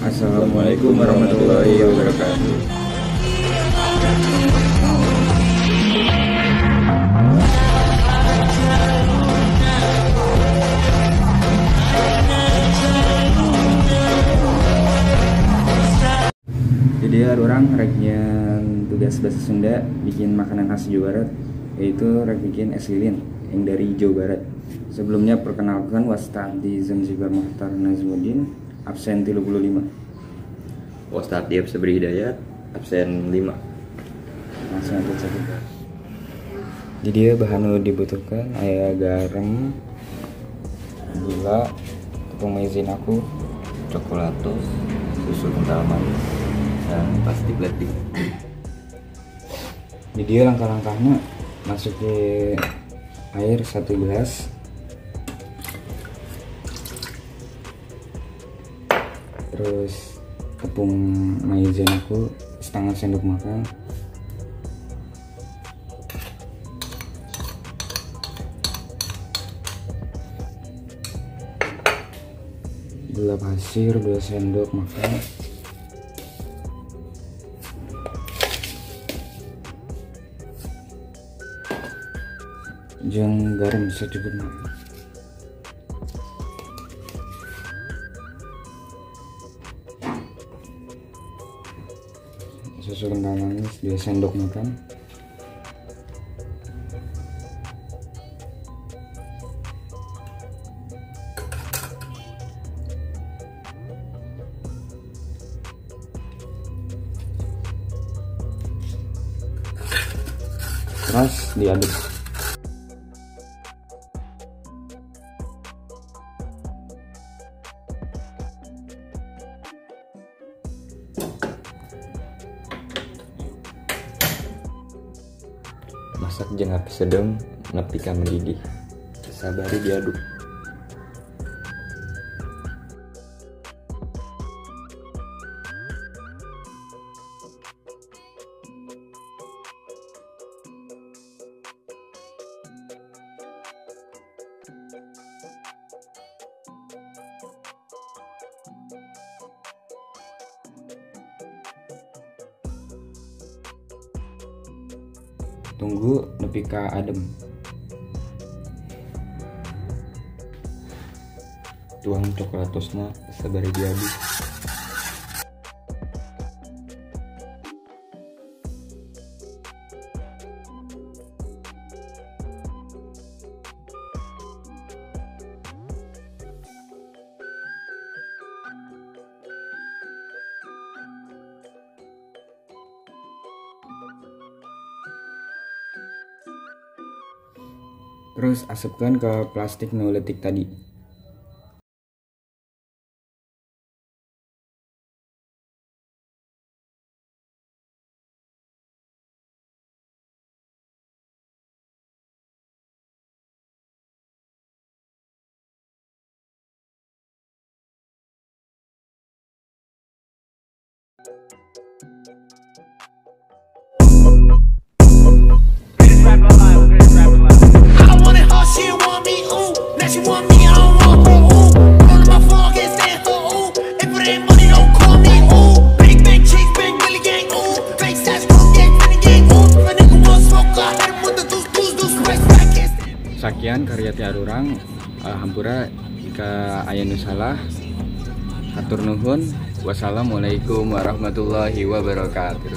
Assalamualaikum warahmatullahi wabarakatuh. Jadi orang reknya tugas bahasa Sunda bikin makanan khas Jawa Barat, yaitu rek bikin es lilin yang dari Jawa Barat. Sebelumnya perkenalkan Wastadi Zanzibar Muhtar Nazmuddin, absen 35. Wastadi Sabri Hidayat, absen 5. Langsung aja coba. Jadi bahan dibutuhkan aya garam, gula, tepung maizena aku, Coklatos, susu kental manis, dan pasti blending. Jadi langkah-langkahnya masukin air 1 gelas, terus tepung maizena aku setengah sendok makan, gula pasir 2 sendok makan, jeung garam secukupnya. Susu kental manis 2 sendok makan. Terus diaduk. Masak jeung api sedang nepi ka mendidih. Sabari diaduk. Tunggu nepi ka adem. Tuang coklatosna sabari diaduk. Terus asapkan ke plastik nu leutik tadi. Sakian karya ti arurang, hampura jika aya nu salah hatur nuhun. Wassalamualaikum warahmatullahi wabarakatuh.